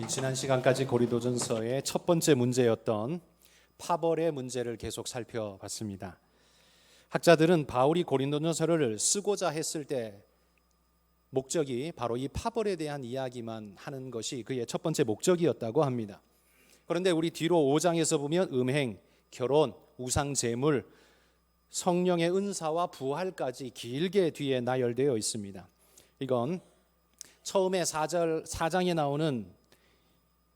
지난 시간까지 고린도전서의 첫 번째 문제였던 파벌의 문제를 계속 살펴봤습니다. 학자들은 바울이 고린도전서를 쓰고자 했을 때 목적이 바로 이 파벌에 대한 이야기만 하는 것이 그의 첫 번째 목적이었다고 합니다. 그런데 우리 뒤로 5장에서 보면 음행, 결혼, 우상 제물, 성령의 은사와 부활까지 길게 뒤에 나열되어 있습니다. 이건 처음에 4장에 나오는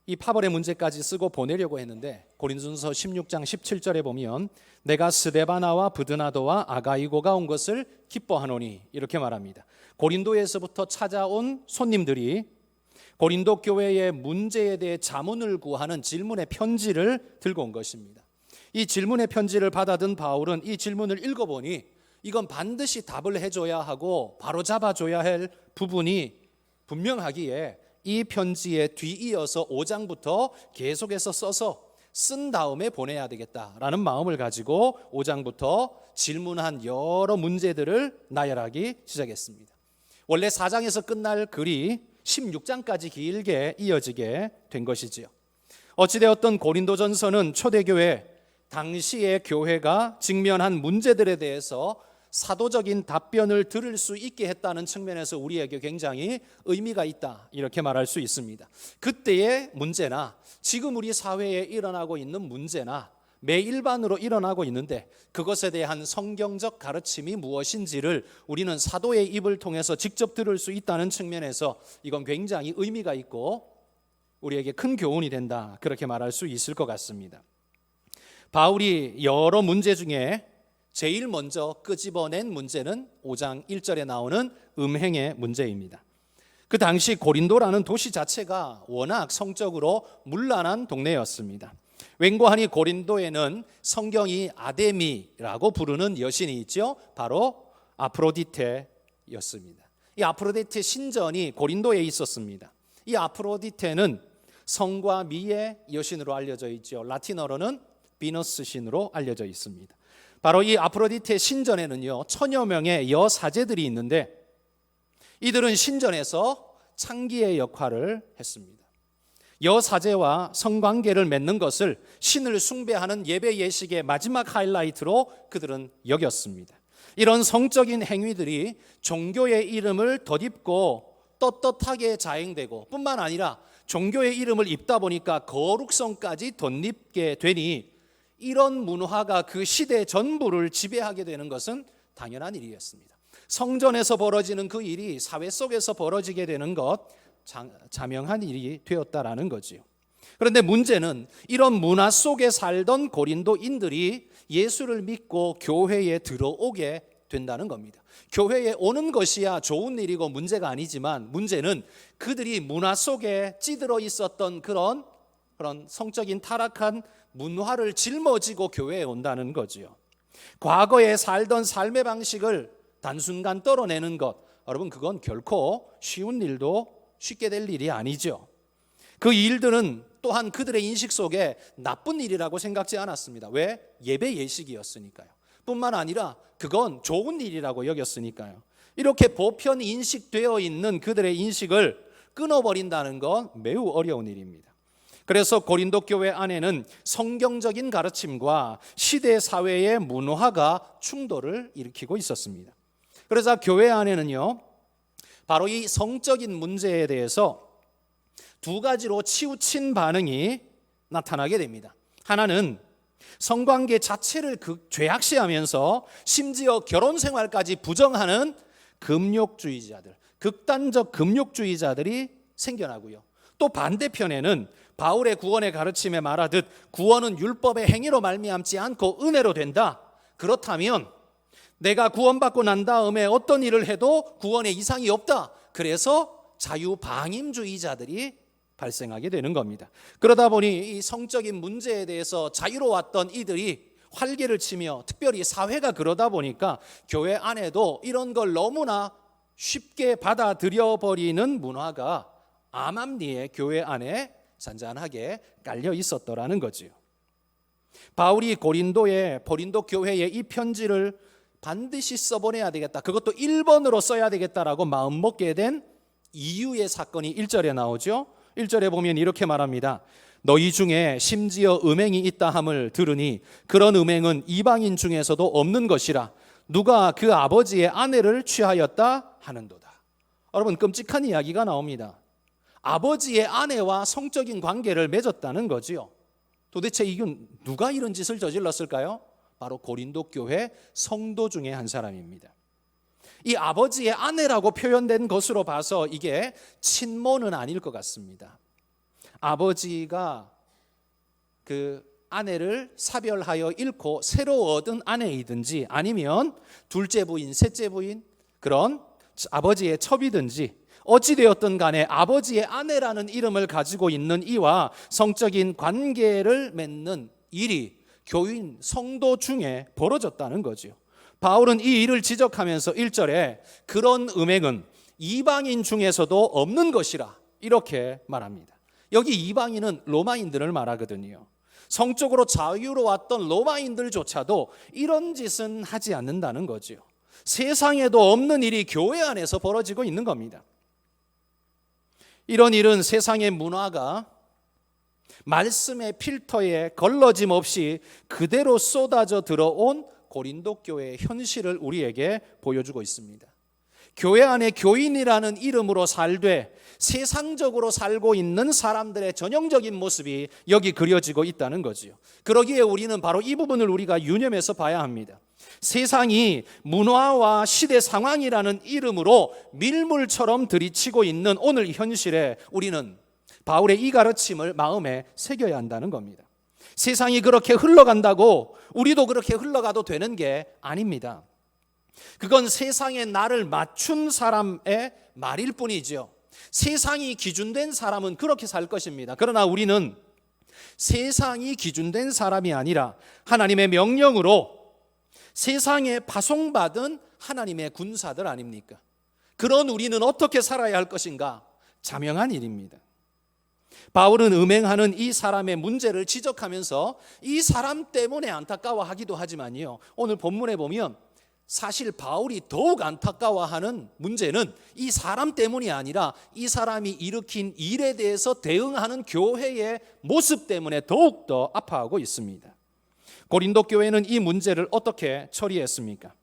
이 파벌의 문제까지 쓰고 보내려고 했는데 고린도전서 16장 17절에 보면 내가 스데바나와 브드나도와 아가이고가 온 것을 기뻐하노니 이렇게 말합니다. 고린도에서부터 찾아온 손님들이 고린도 교회의 문제에 대해 자문을 구하는 질문의 편지를 들고 온 것입니다. 이 질문의 편지를 받아든 바울은 이 질문을 읽어보니 이건 반드시 답을 해줘야 하고 바로 잡아줘야 할 부분이 분명하기에 이 편지에 뒤이어서 5장부터 계속해서 써서 쓴 다음에 보내야 되겠다라는 마음을 가지고 5장부터 질문한 여러 문제들을 나열하기 시작했습니다. 원래 4장에서 끝날 글이 16장까지 길게 이어지게 된 것이지요. 어찌되었든 고린도전서는 초대교회, 당시의 교회가 직면한 문제들에 대해서 사도적인 답변을 들을 수 있게 했다는 측면에서 우리에게 굉장히 의미가 있다 이렇게 말할 수 있습니다. 그때의 문제나 지금 우리 사회에 일어나고 있는 문제나 매일반으로 일어나고 있는데 그것에 대한 성경적 가르침이 무엇인지를 우리는 사도의 입을 통해서 직접 들을 수 있다는 측면에서 이건 굉장히 의미가 있고 우리에게 큰 교훈이 된다 그렇게 말할 수 있을 것 같습니다. 바울이 여러 문제 중에 제일 먼저 끄집어낸 문제는 5장 1절에 나오는 음행의 문제입니다. 그 당시 고린도라는 도시 자체가 워낙 성적으로 문란한 동네였습니다. 웬고하니 고린도에는 성경이 아데미라고 부르는 여신이 있죠. 바로 아프로디테였습니다. 이 아프로디테 신전이 고린도에 있었습니다. 이 아프로디테는 성과 미의 여신으로 알려져 있죠. 라틴어로는 비너스 신으로 알려져 있습니다. 바로 이 아프로디테 신전에는요 1000여 명의 여사제들이 있는데 이들은 신전에서 창기의 역할을 했습니다. 여사제와 성관계를 맺는 것을 신을 숭배하는 예배 예식의 마지막 하이라이트로 그들은 여겼습니다. 이런 성적인 행위들이 종교의 이름을 덧입고 떳떳하게 자행되고 뿐만 아니라 종교의 이름을 입다 보니까 거룩성까지 덧입게 되니 이런 문화가 그 시대 전부를 지배하게 되는 것은 당연한 일이었습니다. 성전에서 벌어지는 그 일이 사회 속에서 벌어지게 되는 것 자명한 일이 되었다라는 거지요. 그런데 문제는 이런 문화 속에 살던 고린도인들이 예수를 믿고 교회에 들어오게 된다는 겁니다. 교회에 오는 것이야 좋은 일이고 문제가 아니지만 문제는 그들이 문화 속에 찌들어 있었던 그런 성적인 타락한 문화를 짊어지고 교회에 온다는 거지요. 과거에 살던 삶의 방식을 단순간 떨어내는 것, 여러분 그건 결코 쉬운 일도 쉽게 될 일이 아니죠. 그 일들은 또한 그들의 인식 속에 나쁜 일이라고 생각지 않았습니다. 왜? 예배 예식이었으니까요. 뿐만 아니라 그건 좋은 일이라고 여겼으니까요. 이렇게 보편 인식되어 있는 그들의 인식을 끊어버린다는 건 매우 어려운 일입니다. 그래서 고린도 교회 안에는 성경적인 가르침과 시대 사회의 문화가 충돌을 일으키고 있었습니다. 그래서 교회 안에는요 바로 이 성적인 문제에 대해서 두 가지로 치우친 반응이 나타나게 됩니다. 하나는 성관계 자체를 죄악시하면서 심지어 결혼 생활까지 부정하는 금욕주의자들, 극단적 금욕주의자들이 생겨나고요. 또 반대편에는 바울의 구원의 가르침에 말하듯 구원은 율법의 행위로 말미암지 않고 은혜로 된다. 그렇다면 내가 구원받고 난 다음에 어떤 일을 해도 구원에 이상이 없다. 그래서 자유방임주의자들이 발생하게 되는 겁니다. 그러다 보니 이 성적인 문제에 대해서 자유로웠던 이들이 활개를 치며 특별히 사회가 그러다 보니까 교회 안에도 이런 걸 너무나 쉽게 받아들여 버리는 문화가 암암리에 교회 안에 잔잔하게 깔려 있었더라는 거지요. 바울이 고린도 교회에 이 편지를 반드시 써보내야 되겠다. 그것도 1번으로 써야 되겠다라고 마음먹게 된 이유의 사건이 1절에 나오죠. 1절에 보면 이렇게 말합니다. 너희 중에 심지어 음행이 있다 함을 들으니 그런 음행은 이방인 중에서도 없는 것이라 누가 그 아버지의 아내를 취하였다 하는도다. 여러분, 끔찍한 이야기가 나옵니다. 아버지의 아내와 성적인 관계를 맺었다는 거지요. 도대체 이건 누가 이런 짓을 저질렀을까요? 바로 고린도 교회 성도 중에 한 사람입니다. 이 아버지의 아내라고 표현된 것으로 봐서 이게 친모는 아닐 것 같습니다. 아버지가 그 아내를 사별하여 잃고 새로 얻은 아내이든지 아니면 둘째 부인, 셋째 부인 그런 아버지의 첩이든지 어찌되었든 간에 아버지의 아내라는 이름을 가지고 있는 이와 성적인 관계를 맺는 일이 교인 성도 중에 벌어졌다는 거죠. 바울은 이 일을 지적하면서 1절에 그런 음행은 이방인 중에서도 없는 것이라 이렇게 말합니다. 여기 이방인은 로마인들을 말하거든요. 성적으로 자유로웠던 로마인들조차도 이런 짓은 하지 않는다는 거죠. 세상에도 없는 일이 교회 안에서 벌어지고 있는 겁니다. 이런 일은 세상의 문화가 말씀의 필터에 걸러짐 없이 그대로 쏟아져 들어온 고린도 교회의 현실을 우리에게 보여주고 있습니다. 교회 안에 교인이라는 이름으로 살되 세상적으로 살고 있는 사람들의 전형적인 모습이 여기 그려지고 있다는 거지요. 그러기에 우리는 바로 이 부분을 우리가 유념해서 봐야 합니다. 세상이 문화와 시대 상황이라는 이름으로 밀물처럼 들이치고 있는 오늘 현실에 우리는 바울의 이 가르침을 마음에 새겨야 한다는 겁니다. 세상이 그렇게 흘러간다고 우리도 그렇게 흘러가도 되는 게 아닙니다. 그건 세상에 나를 맞춘 사람의 말일 뿐이죠. 세상이 기준된 사람은 그렇게 살 것입니다. 그러나 우리는 세상이 기준된 사람이 아니라 하나님의 명령으로 세상에 파송받은 하나님의 군사들 아닙니까? 그런 우리는 어떻게 살아야 할 것인가? 자명한 일입니다. 바울은 음행하는 이 사람의 문제를 지적하면서 이 사람 때문에 안타까워하기도 하지만요, 오늘 본문에 보면 사실 바울이 더욱 안타까워하는 문제는 이 사람 때문이 아니라 이 사람이 일으킨 일에 대해서 대응하는 교회의 모습 때문에 더욱더 아파하고 있습니다. 고린도 교회는 이 문제를 어떻게 처리했습니까?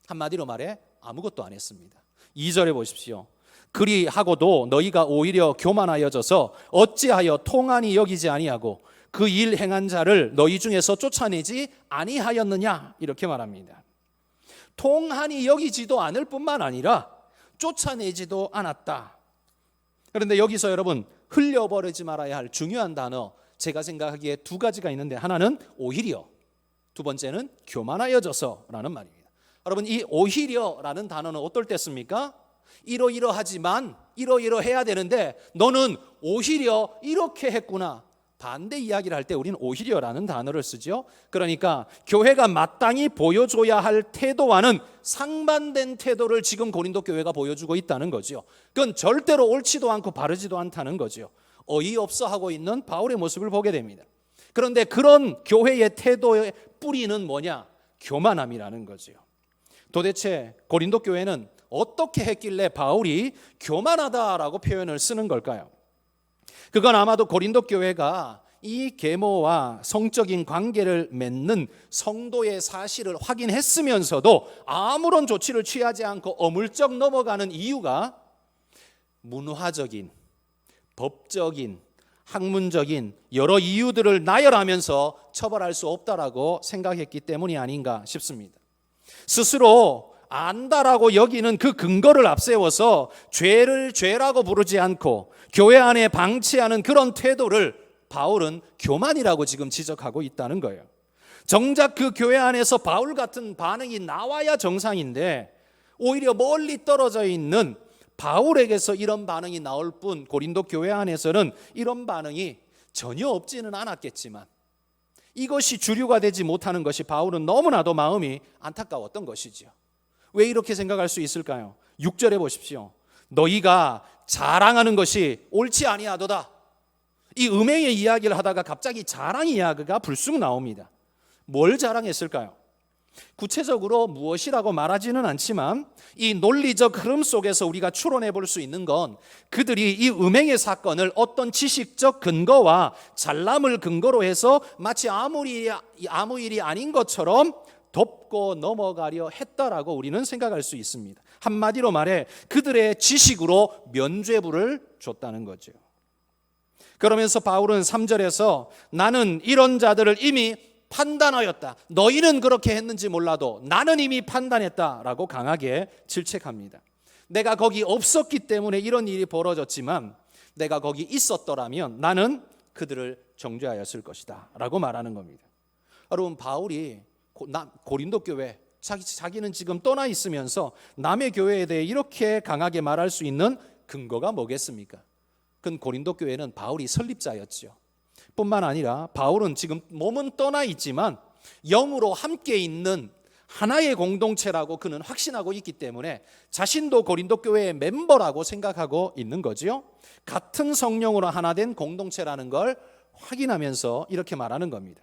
한마디로 말해 아무것도 안 했습니다. 2절에 보십시오. 그리하고도 너희가 오히려 교만하여져서 어찌하여 통한이 여기지 아니하고 그 일 행한 자를 너희 중에서 쫓아내지 아니하였느냐 이렇게 말합니다. 통한이 여기지도 않을 뿐만 아니라 쫓아내지도 않았다. 그런데 여기서 여러분 흘려버리지 말아야 할 중요한 단어, 제가 생각하기에 두 가지가 있는데 하나는 오히려, 두 번째는 교만하여져서라는 말입니다. 여러분, 이 오히려라는 단어는 어떨 때 씁니까? 이러이러하지만 이러이러해야 되는데 너는 오히려 이렇게 했구나, 반대 이야기를 할 때 우리는 오히려라는 단어를 쓰죠. 그러니까 교회가 마땅히 보여줘야 할 태도와는 상반된 태도를 지금 고린도 교회가 보여주고 있다는 거죠. 그건 절대로 옳지도 않고 바르지도 않다는 거죠. 어이없어 하고 있는 바울의 모습을 보게 됩니다. 그런데 그런 교회의 태도의 뿌리는 뭐냐? 교만함이라는 거죠. 도대체 고린도 교회는 어떻게 했길래 바울이 교만하다라고 표현을 쓰는 걸까요? 그건 아마도 고린도 교회가 이 계모와 성적인 관계를 맺는 성도의 사실을 확인했으면서도 아무런 조치를 취하지 않고 어물쩍 넘어가는 이유가 문화적인, 법적인, 학문적인 여러 이유들을 나열하면서 처벌할 수 없다라고 생각했기 때문이 아닌가 싶습니다. 스스로 안다라고 여기는 그 근거를 앞세워서 죄를 죄라고 부르지 않고 교회 안에 방치하는 그런 태도를 바울은 교만이라고 지금 지적하고 있다는 거예요. 정작 그 교회 안에서 바울 같은 반응이 나와야 정상인데 오히려 멀리 떨어져 있는 바울에게서 이런 반응이 나올 뿐 고린도 교회 안에서는 이런 반응이 전혀 없지는 않았겠지만 이것이 주류가 되지 못하는 것이 바울은 너무나도 마음이 안타까웠던 것이죠. 왜 이렇게 생각할 수 있을까요? 6절에 보십시오. 너희가 자랑하는 것이 옳지 아니하도다. 이 음행의 이야기를 하다가 갑자기 자랑 이야기가 불쑥 나옵니다. 뭘 자랑했을까요? 구체적으로 무엇이라고 말하지는 않지만 이 논리적 흐름 속에서 우리가 추론해 볼 수 있는 건 그들이 이 음행의 사건을 어떤 지식적 근거와 잘남을 근거로 해서 마치 아무 일이 아닌 것처럼 덮고 넘어가려 했다라고 우리는 생각할 수 있습니다. 한마디로 말해 그들의 지식으로 면죄부를 줬다는 거죠. 그러면서 바울은 3절에서 나는 이런 자들을 이미 판단하였다. 너희는 그렇게 했는지 몰라도 나는 이미 판단했다라고 강하게 질책합니다. 내가 거기 없었기 때문에 이런 일이 벌어졌지만 내가 거기 있었더라면 나는 그들을 정죄하였을 것이다 라고 말하는 겁니다. 여러분, 바울이 고린도 교회, 자기는 지금 떠나 있으면서 남의 교회에 대해 이렇게 강하게 말할 수 있는 근거가 뭐겠습니까? 그건 고린도 교회는 바울이 설립자였죠. 뿐만 아니라 바울은 지금 몸은 떠나 있지만 영으로 함께 있는 하나의 공동체라고 그는 확신하고 있기 때문에 자신도 고린도 교회의 멤버라고 생각하고 있는 거죠. 같은 성령으로 하나 된 공동체라는 걸 확인하면서 이렇게 말하는 겁니다.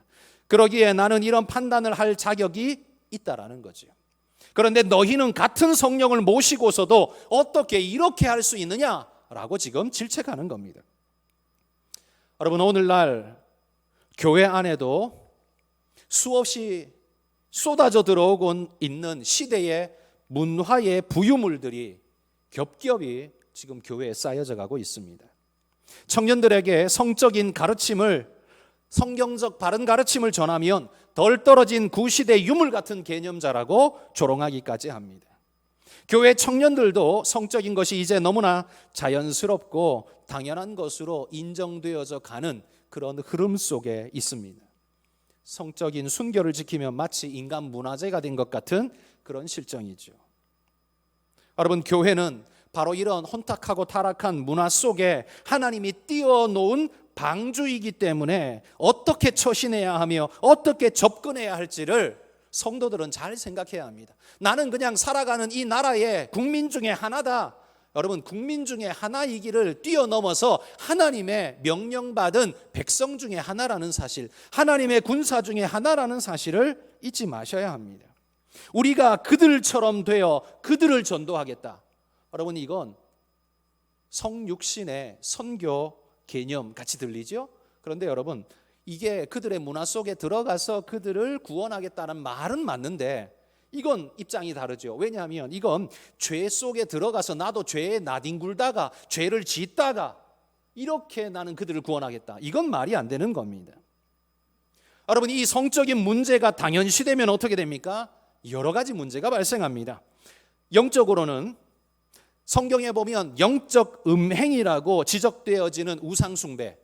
그러기에 나는 이런 판단을 할 자격이 있다라는 거죠. 그런데 너희는 같은 성령을 모시고서도 어떻게 이렇게 할 수 있느냐라고 지금 질책하는 겁니다. 여러분, 오늘날 교회 안에도 수없이 쏟아져 들어오고 있는 시대의 문화의 부유물들이 겹겹이 지금 교회에 쌓여져 가고 있습니다. 청년들에게 성적인 가르침을, 성경적 바른 가르침을 전하면 덜 떨어진 구시대 유물 같은 개념자라고 조롱하기까지 합니다. 교회 청년들도 성적인 것이 이제 너무나 자연스럽고 당연한 것으로 인정되어져 가는 그런 흐름 속에 있습니다. 성적인 순결을 지키면 마치 인간 문화재가 된 것 같은 그런 실정이죠. 여러분, 교회는 바로 이런 혼탁하고 타락한 문화 속에 하나님이 띄워놓은 방주이기 때문에 어떻게 처신해야 하며 어떻게 접근해야 할지를 성도들은 잘 생각해야 합니다. 나는 그냥 살아가는 이 나라의 국민 중에 하나다. 여러분, 국민 중에 하나이기를 뛰어넘어서 하나님의 명령받은 백성 중에 하나라는 사실, 하나님의 군사 중에 하나라는 사실을 잊지 마셔야 합니다. 우리가 그들처럼 되어 그들을 전도하겠다. 여러분, 이건 성육신의 선교 개념 같이 들리죠? 그런데 여러분, 이게 그들의 문화 속에 들어가서 그들을 구원하겠다는 말은 맞는데 이건 입장이 다르죠. 왜냐하면 이건 죄 속에 들어가서 나도 죄에 나뒹굴다가 죄를 짓다가 이렇게 나는 그들을 구원하겠다. 이건 말이 안 되는 겁니다. 여러분, 이 성적인 문제가 당연시되면 어떻게 됩니까? 여러 가지 문제가 발생합니다. 영적으로는 성경에 보면 영적 음행이라고 지적되어지는 우상숭배,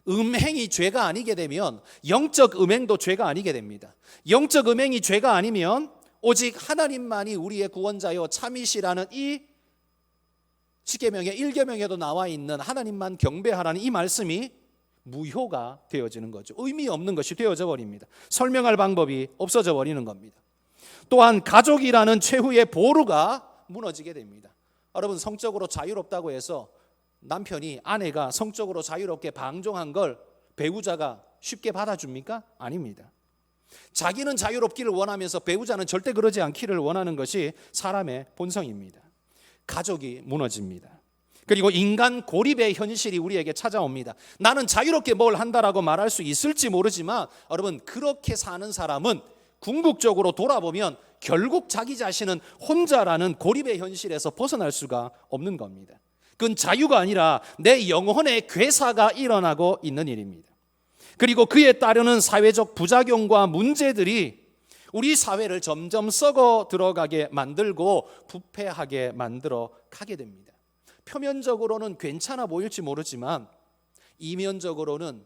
음행이 죄가 아니게 되면 영적 음행도 죄가 아니게 됩니다. 영적 음행이 죄가 아니면 오직 하나님만이 우리의 구원자요 참이시라는 이 십계명의 1계명에도 나와 있는 하나님만 경배하라는 이 말씀이 무효가 되어지는 거죠. 의미 없는 것이 되어져 버립니다. 설명할 방법이 없어져 버리는 겁니다. 또한 가족이라는 최후의 보루가 무너지게 됩니다. 여러분, 성적으로 자유롭다고 해서 남편이 아내가 성적으로 자유롭게 방종한 걸 배우자가 쉽게 받아줍니까? 아닙니다. 자기는 자유롭기를 원하면서 배우자는 절대 그러지 않기를 원하는 것이 사람의 본성입니다. 가족이 무너집니다. 그리고 인간 고립의 현실이 우리에게 찾아옵니다. 나는 자유롭게 뭘 한다라고 말할 수 있을지 모르지만 여러분, 그렇게 사는 사람은 궁극적으로 돌아보면 결국 자기 자신은 혼자라는 고립의 현실에서 벗어날 수가 없는 겁니다. 그건 자유가 아니라 내 영혼의 괴사가 일어나고 있는 일입니다. 그리고 그에 따르는 사회적 부작용과 문제들이 우리 사회를 점점 썩어 들어가게 만들고 부패하게 만들어 가게 됩니다. 표면적으로는 괜찮아 보일지 모르지만 이면적으로는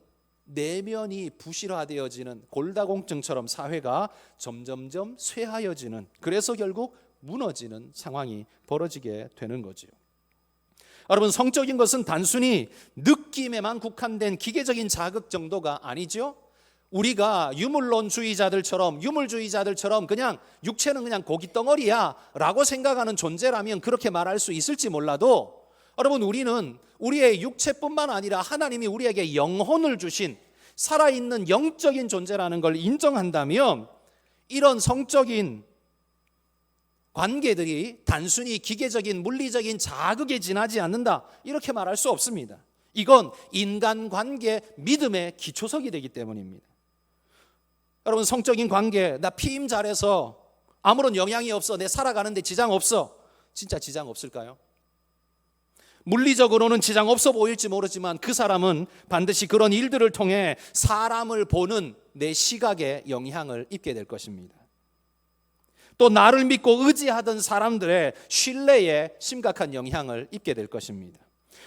내면이 부실화되어지는 골다공증처럼 사회가 점점점 쇠하여지는, 그래서 결국 무너지는 상황이 벌어지게 되는 거죠. 여러분, 성적인 것은 단순히 느낌에만 국한된 기계적인 자극 정도가 아니죠. 우리가 유물주의자들처럼 그냥 육체는 그냥 고깃덩어리야 라고 생각하는 존재라면 그렇게 말할 수 있을지 몰라도 여러분, 우리는 우리의 육체뿐만 아니라 하나님이 우리에게 영혼을 주신 살아있는 영적인 존재라는 걸 인정한다면 이런 성적인 관계들이 단순히 기계적인 물리적인 자극에 지나지 않는다, 이렇게 말할 수 없습니다. 이건 인간관계 믿음의 기초석이 되기 때문입니다. 여러분, 성적인 관계, 나 피임 잘해서 아무런 영향이 없어, 내 살아가는데 지장 없어, 진짜 지장 없을까요? 물리적으로는 지장 없어 보일지 모르지만 그 사람은 반드시 그런 일들을 통해 사람을 보는 내 시각에 영향을 입게 될 것입니다. 또 나를 믿고 의지하던 사람들의 신뢰에 심각한 영향을 입게 될 것입니다.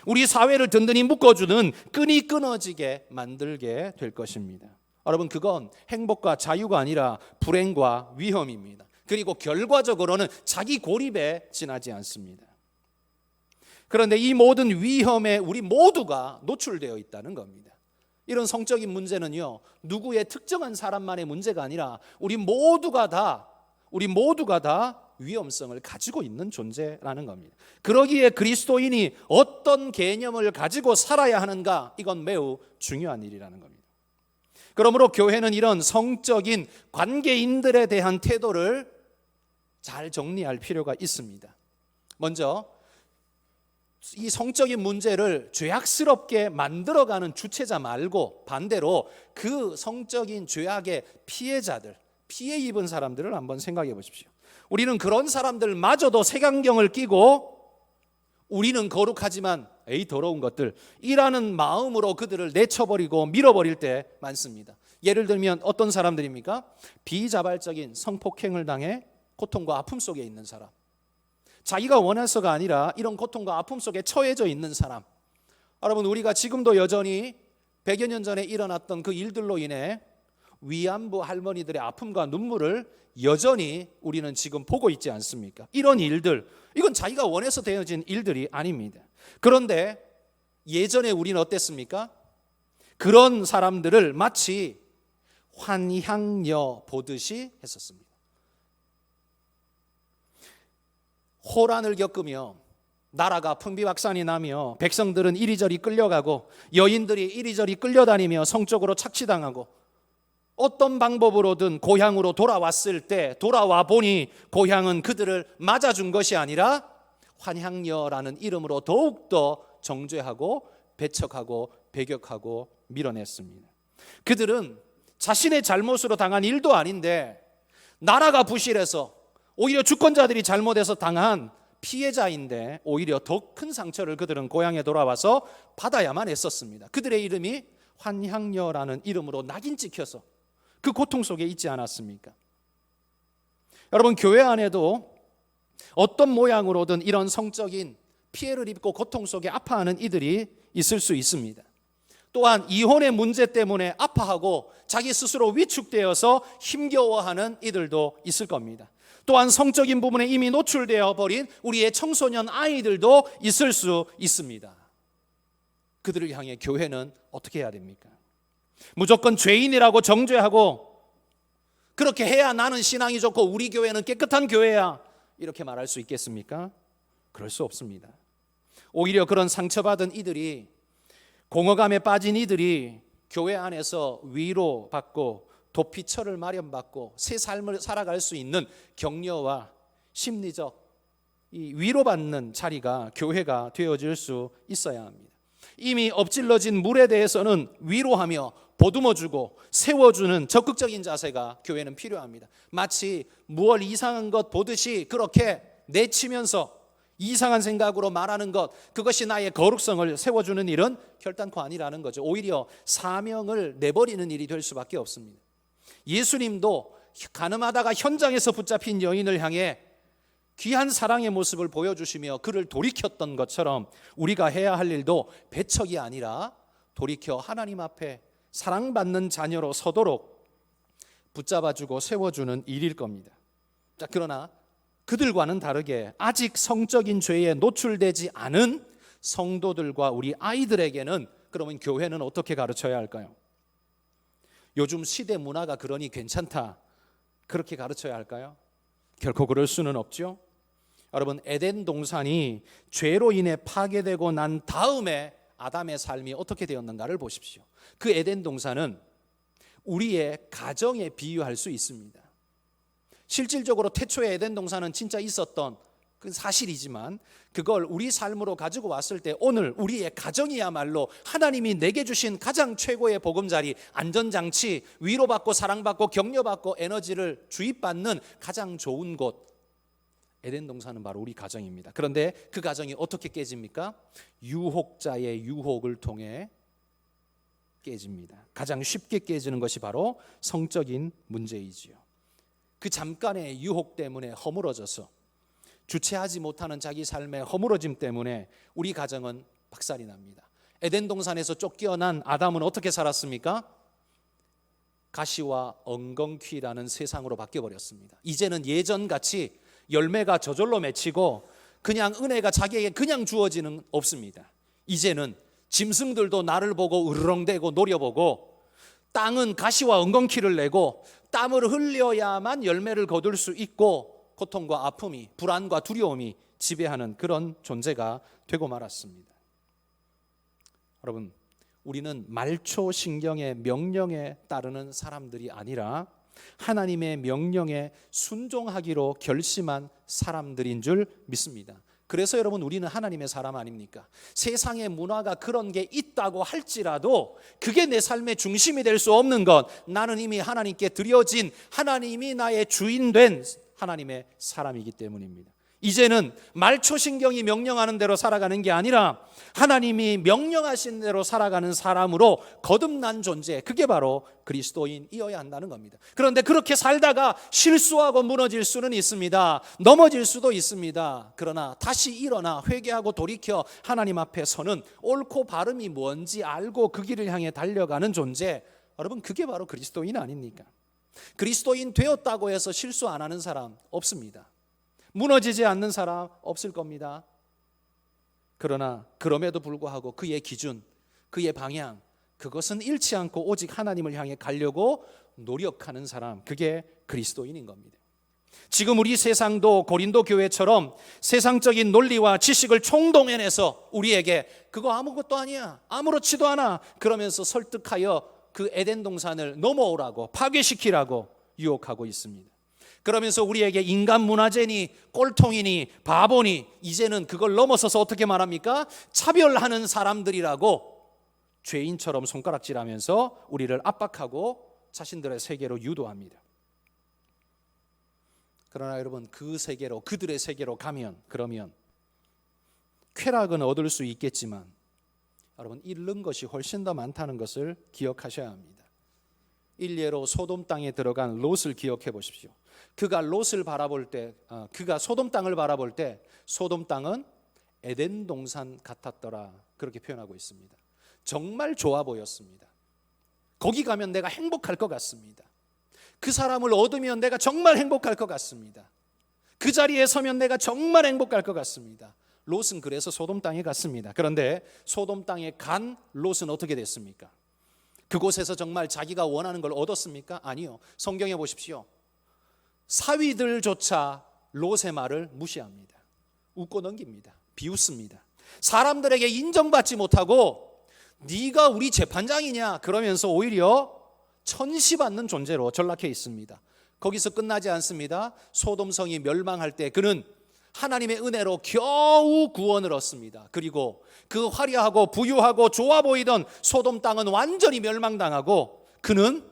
우리 사회를 든든히 묶어주는 끈이 끊어지게 만들게 될 것입니다. 여러분, 그건 행복과 자유가 아니라 불행과 위험입니다. 그리고 결과적으로는 자기 고립에 지나지 않습니다. 그런데 이 모든 위험에 우리 모두가 노출되어 있다는 겁니다. 이런 성적인 문제는요, 누구의 특정한 사람만의 문제가 아니라 우리 모두가 다 위험성을 가지고 있는 존재라는 겁니다. 그러기에 그리스도인이 어떤 개념을 가지고 살아야 하는가, 이건 매우 중요한 일이라는 겁니다. 그러므로 교회는 이런 성적인 관계인들에 대한 태도를 잘 정리할 필요가 있습니다. 먼저 이 성적인 문제를 죄악스럽게 만들어가는 주체자 말고 반대로 그 성적인 죄악의 피해자들, 피해 입은 사람들을 한번 생각해 보십시오. 우리는 그런 사람들마저도 색안경을 끼고 우리는 거룩하지만 에이 더러운 것들 이라는 마음으로 그들을 내쳐버리고 밀어버릴 때 많습니다. 예를 들면 어떤 사람들입니까? 비자발적인 성폭행을 당해 고통과 아픔 속에 있는 사람, 자기가 원해서가 아니라 이런 고통과 아픔 속에 처해져 있는 사람. 여러분, 우리가 지금도 여전히 100여 년 전에 일어났던 그 일들로 인해 위안부 할머니들의 아픔과 눈물을 여전히 우리는 지금 보고 있지 않습니까? 이런 일들, 이건 자기가 원해서 되어진 일들이 아닙니다. 그런데 예전에 우리는 어땠습니까? 그런 사람들을 마치 환향녀 보듯이 했었습니다. 호란을 겪으며 나라가 풍비박산이 나며 백성들은 이리저리 끌려가고 여인들이 이리저리 끌려다니며 성적으로 착취당하고 어떤 방법으로든 고향으로 돌아왔을 때 돌아와 보니 고향은 그들을 맞아준 것이 아니라 환향녀라는 이름으로 더욱더 정죄하고 배척하고 배격하고 밀어냈습니다. 그들은 자신의 잘못으로 당한 일도 아닌데 나라가 부실해서 오히려 주권자들이 잘못해서 당한 피해자인데 오히려 더 큰 상처를 그들은 고향에 돌아와서 받아야만 했었습니다. 그들의 이름이 환향녀라는 이름으로 낙인 찍혀서 그 고통 속에 있지 않았습니까? 여러분, 교회 안에도 어떤 모양으로든 이런 성적인 피해를 입고 고통 속에 아파하는 이들이 있을 수 있습니다. 또한 이혼의 문제 때문에 아파하고 자기 스스로 위축되어서 힘겨워하는 이들도 있을 겁니다. 또한 성적인 부분에 이미 노출되어 버린 우리의 청소년 아이들도 있을 수 있습니다. 그들을 향해 교회는 어떻게 해야 됩니까? 무조건 죄인이라고 정죄하고 그렇게 해야 나는 신앙이 좋고 우리 교회는 깨끗한 교회야, 이렇게 말할 수 있겠습니까? 그럴 수 없습니다. 오히려 그런 상처받은 이들이, 공허감에 빠진 이들이 교회 안에서 위로받고 도피처를 마련받고 새 삶을 살아갈 수 있는 격려와 심리적 이 위로받는 자리가 교회가 되어질 수 있어야 합니다. 이미 엎질러진 물에 대해서는 위로하며 보듬어주고 세워주는 적극적인 자세가 교회는 필요합니다. 마치 무얼 이상한 것 보듯이 그렇게 내치면서 이상한 생각으로 말하는 것, 그것이 나의 거룩성을 세워주는 일은 결단코 아니라는 거죠. 오히려 사명을 내버리는 일이 될 수밖에 없습니다. 예수님도 가늠하다가 현장에서 붙잡힌 여인을 향해 귀한 사랑의 모습을 보여주시며 그를 돌이켰던 것처럼 우리가 해야 할 일도 배척이 아니라 돌이켜 하나님 앞에 사랑받는 자녀로 서도록 붙잡아주고 세워주는 일일 겁니다. 자, 그러나 그들과는 다르게 아직 성적인 죄에 노출되지 않은 성도들과 우리 아이들에게는 그러면 교회는 어떻게 가르쳐야 할까요? 요즘 시대 문화가 그러니 괜찮다, 그렇게 가르쳐야 할까요? 결코 그럴 수는 없죠. 여러분, 에덴 동산이 죄로 인해 파괴되고 난 다음에 아담의 삶이 어떻게 되었는가를 보십시오. 그 에덴 동산은 우리의 가정에 비유할 수 있습니다. 실질적으로 태초에 에덴 동산은 진짜 있었던 그 사실이지만 그걸 우리 삶으로 가지고 왔을 때 오늘 우리의 가정이야말로 하나님이 내게 주신 가장 최고의 보금자리, 안전장치, 위로받고 사랑받고 격려받고 에너지를 주입받는 가장 좋은 곳, 에덴 동산은 바로 우리 가정입니다. 그런데 그 가정이 어떻게 깨집니까? 유혹자의 유혹을 통해 깨집니다. 가장 쉽게 깨지는 것이 바로 성적인 문제이지요. 그 잠깐의 유혹 때문에 허물어져서 주체하지 못하는 자기 삶의 허물어짐 때문에 우리 가정은 박살이 납니다. 에덴 동산에서 쫓겨난 아담은 어떻게 살았습니까? 가시와 엉겅퀴라는 세상으로 바뀌어버렸습니다. 이제는 예전같이 열매가 저절로 맺히고 그냥 은혜가 자기에게 그냥 주어지는 없습니다. 이제는 짐승들도 나를 보고 으르렁대고 노려보고 땅은 가시와 엉겅퀴를 내고 땀을 흘려야만 열매를 거둘 수 있고 고통과 아픔이, 불안과 두려움이 지배하는 그런 존재가 되고 말았습니다. 여러분, 우리는 말초신경의 명령에 따르는 사람들이 아니라 하나님의 명령에 순종하기로 결심한 사람들인 줄 믿습니다. 그래서 여러분, 우리는 하나님의 사람 아닙니까? 세상의 문화가 그런 게 있다고 할지라도 그게 내 삶의 중심이 될 수 없는 것, 나는 이미 하나님께 드려진, 하나님이 나의 주인 된 하나님의 사람이기 때문입니다. 이제는 말초신경이 명령하는 대로 살아가는 게 아니라 하나님이 명령하신 대로 살아가는 사람으로 거듭난 존재, 그게 바로 그리스도인이어야 한다는 겁니다. 그런데 그렇게 살다가 실수하고 무너질 수는 있습니다. 넘어질 수도 있습니다. 그러나 다시 일어나 회개하고 돌이켜 하나님 앞에 서는, 옳고 바름이 뭔지 알고 그 길을 향해 달려가는 존재, 여러분, 그게 바로 그리스도인 아닙니까? 그리스도인 되었다고 해서 실수 안 하는 사람 없습니다. 무너지지 않는 사람 없을 겁니다. 그러나 그럼에도 불구하고 그의 기준, 그의 방향, 그것은 잃지 않고 오직 하나님을 향해 가려고 노력하는 사람, 그게 그리스도인인 겁니다. 지금 우리 세상도 고린도 교회처럼 세상적인 논리와 지식을 총동원해서 우리에게 그거 아무것도 아니야, 아무렇지도 않아 그러면서 설득하여 그 에덴 동산을 넘어오라고, 파괴시키라고 유혹하고 있습니다. 그러면서 우리에게 인간 문화재니 꼴통이니 바보니 이제는 그걸 넘어서서 어떻게 말합니까? 차별하는 사람들이라고 죄인처럼 손가락질하면서 우리를 압박하고 자신들의 세계로 유도합니다. 그러나 여러분, 그 세계로, 그들의 세계로 가면, 그러면 쾌락은 얻을 수 있겠지만 여러분, 잃는 것이 훨씬 더 많다는 것을 기억하셔야 합니다. 일례로 소돔 땅에 들어간 롯을 기억해 보십시오. 그가 롯을 바라볼 때, 그가 소돔 땅을 바라볼 때 소돔 땅은 에덴 동산 같았더라, 그렇게 표현하고 있습니다. 정말 좋아 보였습니다. 거기 가면 내가 행복할 것 같습니다. 그 사람을 얻으면 내가 정말 행복할 것 같습니다. 그 자리에 서면 내가 정말 행복할 것 같습니다. 롯은 그래서 소돔 땅에 갔습니다. 그런데 소돔 땅에 간 롯은 어떻게 됐습니까? 그곳에서 정말 자기가 원하는 걸 얻었습니까? 아니요. 성경에 보십시오. 사위들조차 롯의 말을 무시합니다. 웃고 넘깁니다. 비웃습니다. 사람들에게 인정받지 못하고 네가 우리 재판장이냐 그러면서 오히려 천시받는 존재로 전락해 있습니다. 거기서 끝나지 않습니다. 소돔성이 멸망할 때 그는 하나님의 은혜로 겨우 구원을 얻습니다. 그리고 그 화려하고 부유하고 좋아 보이던 소돔 땅은 완전히 멸망당하고 그는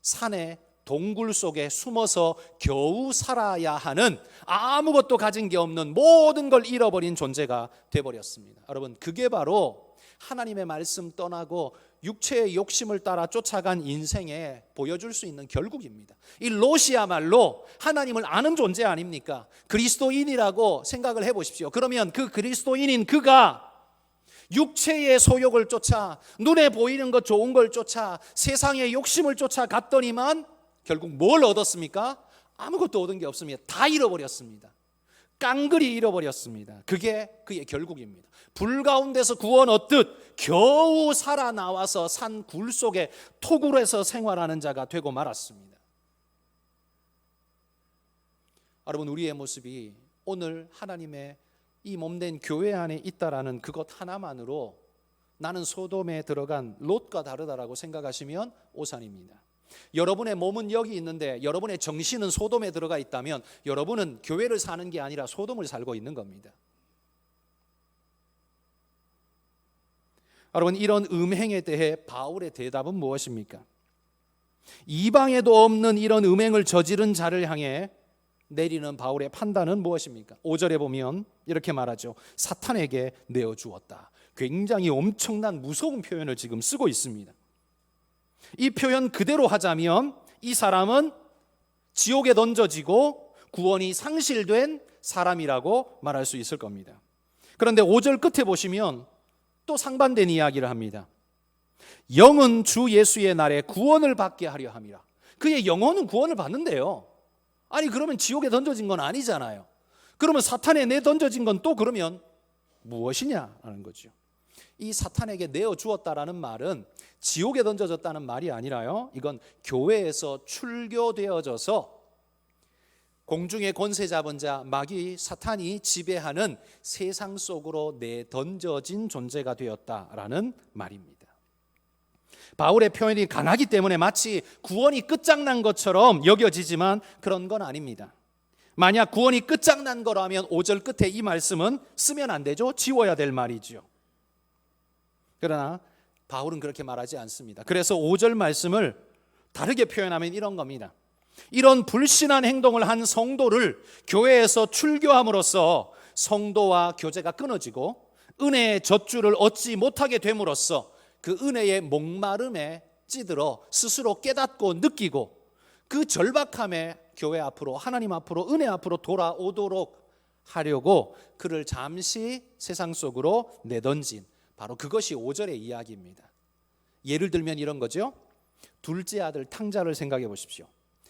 산의 동굴 속에 숨어서 겨우 살아야 하는, 아무것도 가진 게 없는, 모든 걸 잃어버린 존재가 되어버렸습니다. 여러분, 그게 바로 하나님의 말씀 떠나고 육체의 욕심을 따라 쫓아간 인생에 보여줄 수 있는 결국입니다. 이 롯이야말로 하나님을 아는 존재 아닙니까? 그리스도인이라고 생각을 해보십시오. 그러면 그 그리스도인인 그가 육체의 소욕을 쫓아, 눈에 보이는 것 좋은 걸 쫓아, 세상의 욕심을 쫓아 갔더니만 결국 뭘 얻었습니까? 아무것도 얻은 게 없습니다. 다 잃어버렸습니다. 깡그리 잃어버렸습니다. 그게 그의 결국입니다. 불 가운데서 구원 얻듯 겨우 살아나와서 산 굴 속에 토굴에서 생활하는 자가 되고 말았습니다. 여러분, 우리의 모습이 오늘 하나님의 이 몸된 교회 안에 있다라는 그것 하나만으로 나는 소돔에 들어간 롯과 다르다라고 생각하시면 오산입니다. 여러분의 몸은 여기 있는데 여러분의 정신은 소돔에 들어가 있다면 여러분은 교회를 사는 게 아니라 소돔을 살고 있는 겁니다. 여러분, 이런 음행에 대해 바울의 대답은 무엇입니까? 이방에도 없는 이런 음행을 저지른 자를 향해 내리는 바울의 판단은 무엇입니까? 5절에 보면 이렇게 말하죠. 사탄에게 내어주었다. 굉장히 엄청난 무서운 표현을 지금 쓰고 있습니다. 이 표현 그대로 하자면 이 사람은 지옥에 던져지고 구원이 상실된 사람이라고 말할 수 있을 겁니다. 그런데 5절 끝에 보시면 또 상반된 이야기를 합니다. 영은 주 예수의 날에 구원을 받게 하려 함이라. 그의 영혼은 구원을 받는데요. 아니, 그러면 지옥에 던져진 건 아니잖아요. 그러면 사탄에 내 던져진 건 또 그러면 무엇이냐라는 거죠. 이 사탄에게 내어 주었다라는 말은 지옥에 던져졌다는 말이 아니라요, 이건 교회에서 출교되어져서 공중의 권세 잡은 자 마귀 사탄이 지배하는 세상 속으로 내던져진 존재가 되었다라는 말입니다. 바울의 표현이 강하기 때문에 마치 구원이 끝장난 것처럼 여겨지지만 그런 건 아닙니다. 만약 구원이 끝장난 거라면 5절 끝에 이 말씀은 쓰면 안 되죠. 지워야 될 말이죠. 그러나 바울은 그렇게 말하지 않습니다. 그래서 5절 말씀을 다르게 표현하면 이런 겁니다. 이런 불신한 행동을 한 성도를 교회에서 출교함으로써 성도와 교제가 끊어지고 은혜의 젖줄을 얻지 못하게 됨으로써 그 은혜의 목마름에 찌들어 스스로 깨닫고 느끼고 그 절박함에 교회 앞으로, 하나님 앞으로, 은혜 앞으로 돌아오도록 하려고 그를 잠시 세상 속으로 내던진, 바로 그것이 5절의 이야기입니다. 예를 들면 이런 거죠. 둘째 아들 탕자를 생각해 보십시오.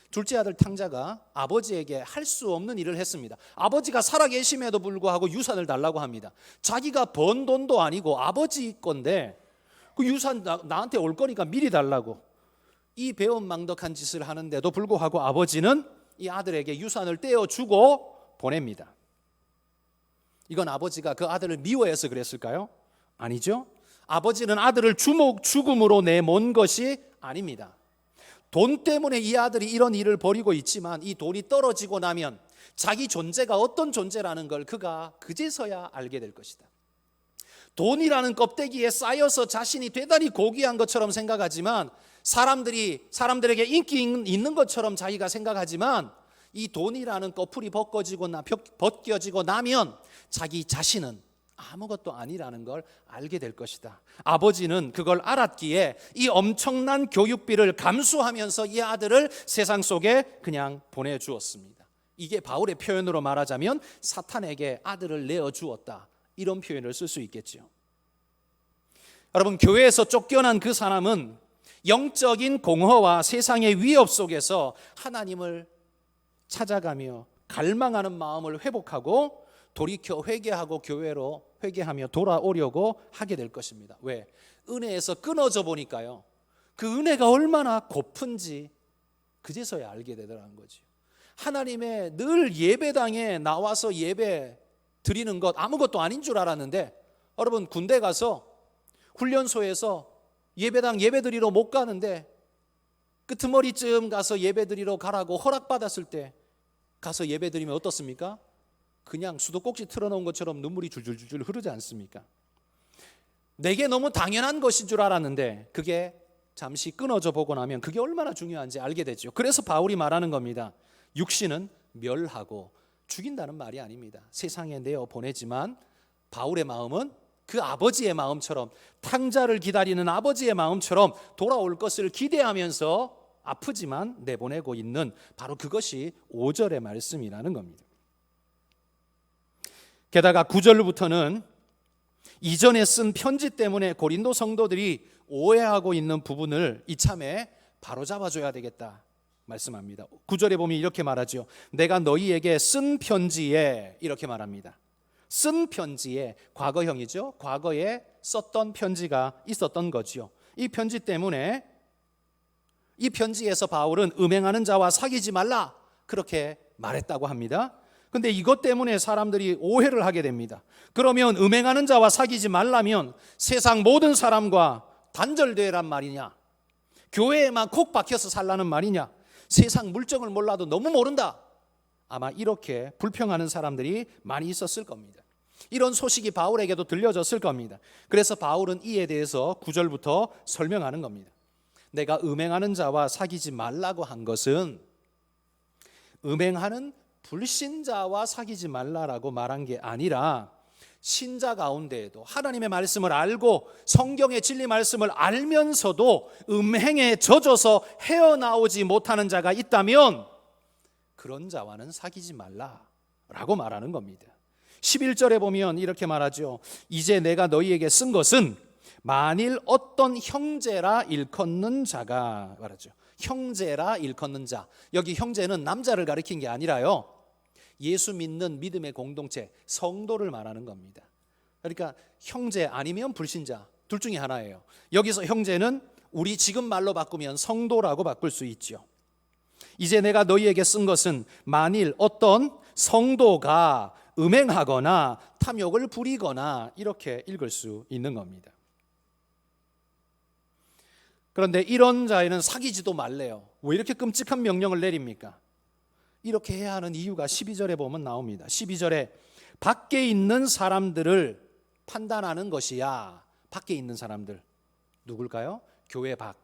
둘째 아들 탕자가 아버지에게 할 수 없는 일을 했습니다. 아버지가 살아계심에도 불구하고 유산을 달라고 합니다. 자기가 번 돈도 아니고 아버지 건데 그 유산 나한테 올 거니까 미리 달라고, 이 배은망덕한 짓을 하는데도 불구하고 아버지는 이 아들에게 유산을 떼어주고 보냅니다. 이건 아버지가 그 아들을 미워해서 그랬을까요? 아니죠. 아버지는 아들을 죽음으로 내몬 것이 아닙니다. 돈 때문에 이 아들이 이런 일을 벌이고 있지만 이 돈이 떨어지고 나면 자기 존재가 어떤 존재라는 걸 그가 그제서야 알게 될 것이다. 돈이라는 껍데기에 쌓여서 자신이 대단히 고귀한 것처럼 생각하지만 사람들에게 인기 있는 것처럼 자기가 생각하지만 이 돈이라는 꺼풀이 벗겨지고 나면 자기 자신은 아무것도 아니라는 걸 알게 될 것이다. 아버지는 그걸 알았기에 이 엄청난 교육비를 감수하면서 이 아들을 세상 속에 그냥 보내주었습니다. 이게 바울의 표현으로 말하자면 사탄에게 아들을 내어주었다, 이런 표현을 쓸 수 있겠죠. 여러분, 교회에서 쫓겨난 그 사람은 영적인 공허와 세상의 위협 속에서 하나님을 찾아가며 갈망하는 마음을 회복하고 돌이켜 회개하고 교회로 회개하며 돌아오려고 하게 될 것입니다. 왜? 은혜에서 끊어져 보니까요, 그 은혜가 얼마나 고픈지 그제서야 알게 되더라는 거죠. 하나님의 늘 예배당에 나와서 예배 드리는 것 아무것도 아닌 줄 알았는데, 여러분, 군대 가서 훈련소에서 예배당 예배 드리러 못 가는데 끄트머리쯤 가서 예배 드리러 가라고 허락받았을 때 가서 예배 드리면 어떻습니까? 그냥 수도꼭지 틀어놓은 것처럼 눈물이 줄줄줄 흐르지 않습니까? 내게 너무 당연한 것인 줄 알았는데 그게 잠시 끊어져 보고 나면 그게 얼마나 중요한지 알게 되죠. 그래서 바울이 말하는 겁니다. 육신은 멸하고 죽인다는 말이 아닙니다. 세상에 내어 보내지만 바울의 마음은 그 아버지의 마음처럼, 탕자를 기다리는 아버지의 마음처럼 돌아올 것을 기대하면서 아프지만 내보내고 있는, 바로 그것이 5절의 말씀이라는 겁니다. 게다가 9절부터는 이전에 쓴 편지 때문에 고린도 성도들이 오해하고 있는 부분을 이참에 바로잡아줘야 되겠다 말씀합니다. 9절에 보면 이렇게 말하죠. 내가 너희에게 쓴 편지에, 이렇게 말합니다. 쓴 편지에, 과거형이죠. 과거에 썼던 편지가 있었던 거죠. 이 편지 때문에, 이 편지에서 바울은 음행하는 자와 사귀지 말라 그렇게 말했다고 합니다. 근데 이것 때문에 사람들이 오해를 하게 됩니다. 그러면 음행하는 자와 사귀지 말라면 세상 모든 사람과 단절되란 말이냐? 교회에만 콕 박혀서 살라는 말이냐? 세상 물정을 몰라도 너무 모른다. 아마 이렇게 불평하는 사람들이 많이 있었을 겁니다. 이런 소식이 바울에게도 들려졌을 겁니다. 그래서 바울은 이에 대해서 9절부터 설명하는 겁니다. 내가 음행하는 자와 사귀지 말라고 한 것은 음행하는 불신자와 사귀지 말라라고 말한 게 아니라 신자 가운데에도 하나님의 말씀을 알고 성경의 진리 말씀을 알면서도 음행에 젖어서 헤어나오지 못하는 자가 있다면 그런 자와는 사귀지 말라라고 말하는 겁니다. 11절에 보면 이렇게 말하죠. 이제 내가 너희에게 쓴 것은 만일 어떤 형제라 일컫는 자가 말하죠. 형제라 일컫는 자. 여기 형제는 남자를 가리킨 게 아니라요, 예수 믿는 믿음의 공동체, 성도를 말하는 겁니다. 그러니까 형제 아니면 불신자, 둘 중에 하나예요. 여기서 형제는 우리 지금 말로 바꾸면 성도라고 바꿀 수 있죠. 이제 내가 너희에게 쓴 것은 만일 어떤 성도가 음행하거나 탐욕을 부리거나, 이렇게 읽을 수 있는 겁니다. 그런데 이런 자에는 사귀지도 말래요. 왜 이렇게 끔찍한 명령을 내립니까? 이렇게 해야 하는 이유가 12절에 보면 나옵니다. 12절에 밖에 있는 사람들을 판단하는 것이야. 밖에 있는 사람들 누굴까요? 교회 밖,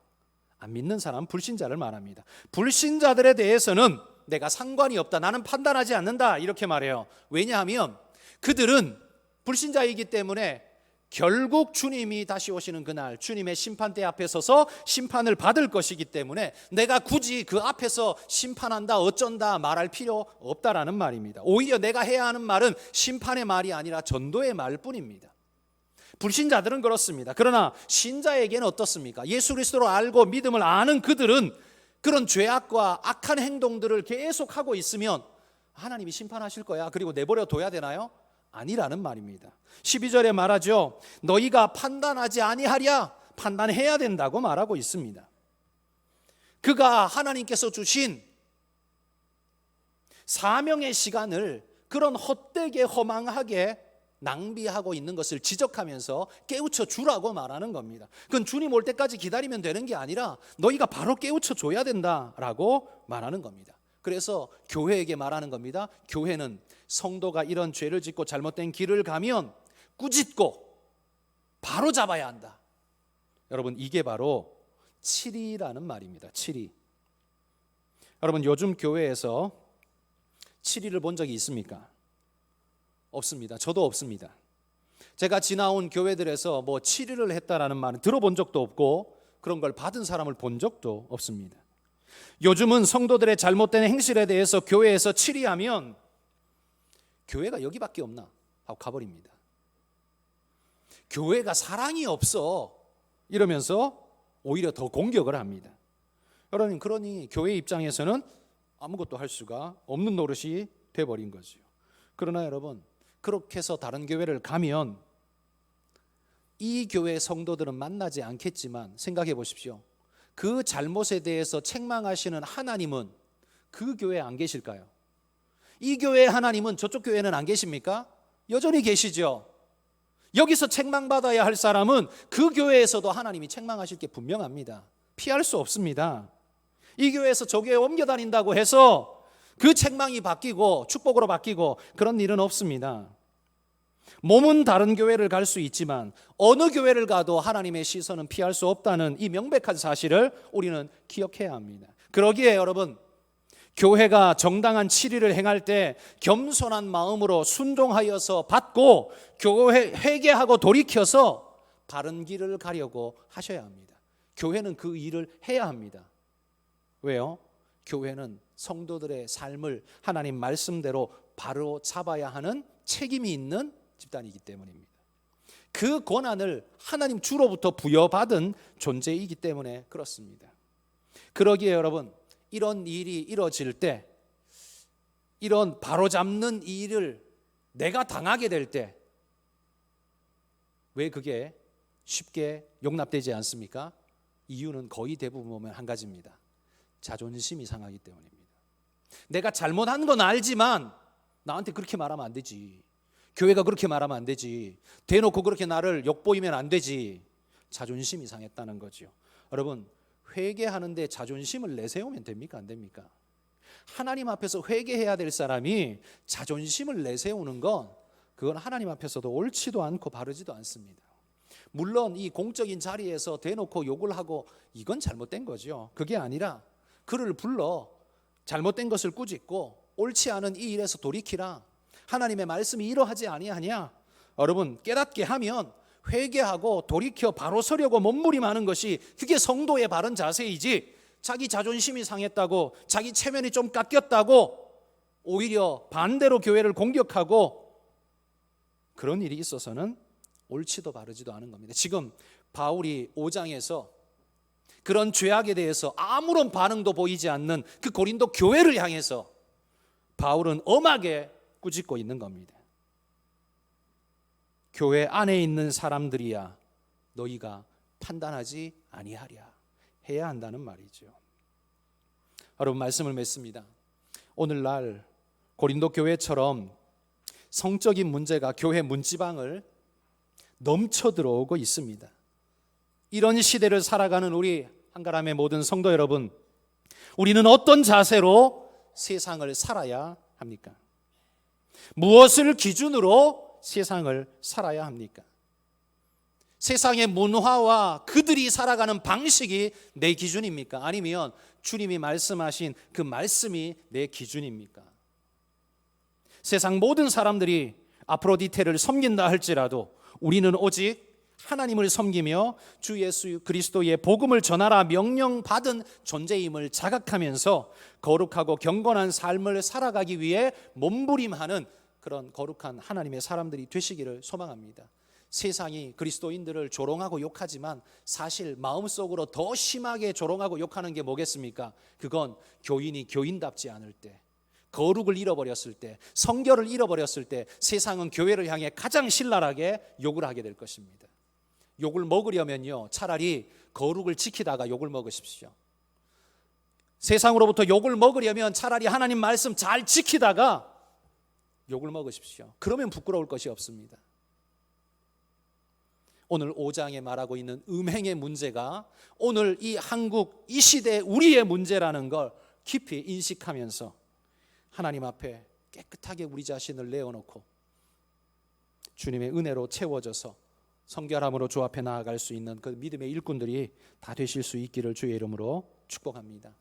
안 믿는 사람, 불신자를 말합니다. 불신자들에 대해서는 내가 상관이 없다, 나는 판단하지 않는다, 이렇게 말해요. 왜냐하면 그들은 불신자이기 때문에 결국 주님이 다시 오시는 그날 주님의 심판대 앞에 서서 심판을 받을 것이기 때문에 내가 굳이 그 앞에서 심판한다, 어쩐다 말할 필요 없다라는 말입니다. 오히려 내가 해야 하는 말은 심판의 말이 아니라 전도의 말뿐입니다. 불신자들은 그렇습니다. 그러나 신자에게는 어떻습니까? 예수 그리스도를 알고 믿음을 아는 그들은 그런 죄악과 악한 행동들을 계속하고 있으면 하나님이 심판하실 거야, 그리고 내버려 둬야 되나요? 아니라는 말입니다. 12절에 말하죠. 너희가 판단하지 아니하랴, 판단해야 된다고 말하고 있습니다. 그가 하나님께서 주신 사명의 시간을 그런 헛되게 허망하게 낭비하고 있는 것을 지적하면서 깨우쳐 주라고 말하는 겁니다. 그건 주님 올 때까지 기다리면 되는 게 아니라 너희가 바로 깨우쳐 줘야 된다라고 말하는 겁니다. 그래서 교회에게 말하는 겁니다. 교회는 성도가 이런 죄를 짓고 잘못된 길을 가면 꾸짖고 바로 잡아야 한다. 여러분, 이게 바로 치리라는 말입니다. 치리. 여러분, 요즘 교회에서 치리를 본 적이 있습니까? 없습니다. 저도 없습니다. 제가 지나온 교회들에서 뭐 치리를 했다라는 말은 들어본 적도 없고 그런 걸 받은 사람을 본 적도 없습니다. 요즘은 성도들의 잘못된 행실에 대해서 교회에서 치리하면 교회가 여기밖에 없나 하고 가버립니다. 교회가 사랑이 없어 이러면서 오히려 더 공격을 합니다. 여러분, 그러니 교회 입장에서는 아무것도 할 수가 없는 노릇이 돼버린 거죠. 그러나 여러분, 그렇게 해서 다른 교회를 가면 이 교회 성도들은 만나지 않겠지만 생각해 보십시오. 그 잘못에 대해서 책망하시는 하나님은 그 교회에 안 계실까요? 이 교회의 하나님은 저쪽 교회는 안 계십니까? 여전히 계시죠. 여기서 책망받아야 할 사람은 그 교회에서도 하나님이 책망하실 게 분명합니다. 피할 수 없습니다. 이 교회에서 저 교회에 옮겨 다닌다고 해서 그 책망이 바뀌고 축복으로 바뀌고 그런 일은 없습니다. 몸은 다른 교회를 갈 수 있지만 어느 교회를 가도 하나님의 시선은 피할 수 없다는 이 명백한 사실을 우리는 기억해야 합니다. 그러기에 여러분, 교회가 정당한 치리를 행할 때 겸손한 마음으로 순종하여서 받고 교회 회개하고 돌이켜서 바른 길을 가려고 하셔야 합니다. 교회는 그 일을 해야 합니다. 왜요? 교회는 성도들의 삶을 하나님 말씀대로 바로 잡아야 하는 책임이 있는 집단이기 때문입니다. 그 권한을 하나님 주로부터 부여받은 존재이기 때문에 그렇습니다. 그러기에 여러분, 이런 일이 이루어질 때, 이런 바로잡는 일을 내가 당하게 될 때 왜 그게 쉽게 용납되지 않습니까? 이유는 거의 대부분 보면 한 가지입니다. 자존심이 상하기 때문입니다. 내가 잘못한 건 알지만 나한테 그렇게 말하면 안 되지, 교회가 그렇게 말하면 안 되지, 대놓고 그렇게 나를 욕보이면 안 되지. 자존심이 상했다는 거죠. 여러분, 회개하는데 자존심을 내세우면 됩니까? 안 됩니까? 하나님 앞에서 회개해야 될 사람이 자존심을 내세우는 건 그건 하나님 앞에서도 옳지도 않고 바르지도 않습니다. 물론 이 공적인 자리에서 대놓고 욕을 하고 이건 잘못된 거죠. 그게 아니라 그를 불러 잘못된 것을 꾸짖고 옳지 않은 이 일에서 돌이키라. 하나님의 말씀이 이러하지 아니하냐. 여러분 깨닫게 하면 회개하고 돌이켜 바로 서려고 몸부림하는 것이 그게 성도의 바른 자세이지, 자기 자존심이 상했다고 자기 체면이 좀 깎였다고 오히려 반대로 교회를 공격하고 그런 일이 있어서는 옳지도 바르지도 않은 겁니다. 지금 바울이 5장에서 그런 죄악에 대해서 아무런 반응도 보이지 않는 그 고린도 교회를 향해서 바울은 엄하게 꾸짖고 있는 겁니다. 교회 안에 있는 사람들이야 너희가 판단하지 아니하랴 해야 한다는 말이죠. 여러분 말씀을 맺습니다. 오늘날 고린도 교회처럼 성적인 문제가 교회 문지방을 넘쳐 들어오고 있습니다. 이런 시대를 살아가는 우리 한가람의 모든 성도 여러분, 우리는 어떤 자세로 세상을 살아야 합니까? 무엇을 기준으로 세상을 살아야 합니까? 세상의 문화와 그들이 살아가는 방식이 내 기준입니까? 아니면 주님이 말씀하신 그 말씀이 내 기준입니까? 세상 모든 사람들이 아프로디테를 섬긴다 할지라도 우리는 오직 하나님을 섬기며 주 예수 그리스도의 복음을 전하라 명령받은 존재임을 자각하면서 거룩하고 경건한 삶을 살아가기 위해 몸부림하는 그런 거룩한 하나님의 사람들이 되시기를 소망합니다. 세상이 그리스도인들을 조롱하고 욕하지만 사실 마음속으로 더 심하게 조롱하고 욕하는 게 뭐겠습니까? 그건 교인이 교인답지 않을 때, 거룩을 잃어버렸을 때, 성결을 잃어버렸을 때 세상은 교회를 향해 가장 신랄하게 욕을 하게 될 것입니다. 욕을 먹으려면요 차라리 거룩을 지키다가 욕을 먹으십시오. 세상으로부터 욕을 먹으려면 차라리 하나님 말씀 잘 지키다가 욕을 먹으십시오. 그러면 부끄러울 것이 없습니다. 오늘 5장에 말하고 있는 음행의 문제가 오늘 이 한국 이 시대 우리의 문제라는 걸 깊이 인식하면서 하나님 앞에 깨끗하게 우리 자신을 내어놓고 주님의 은혜로 채워져서 성결함으로 주 앞에 나아갈 수 있는 그 믿음의 일꾼들이 다 되실 수 있기를 주의 이름으로 축복합니다.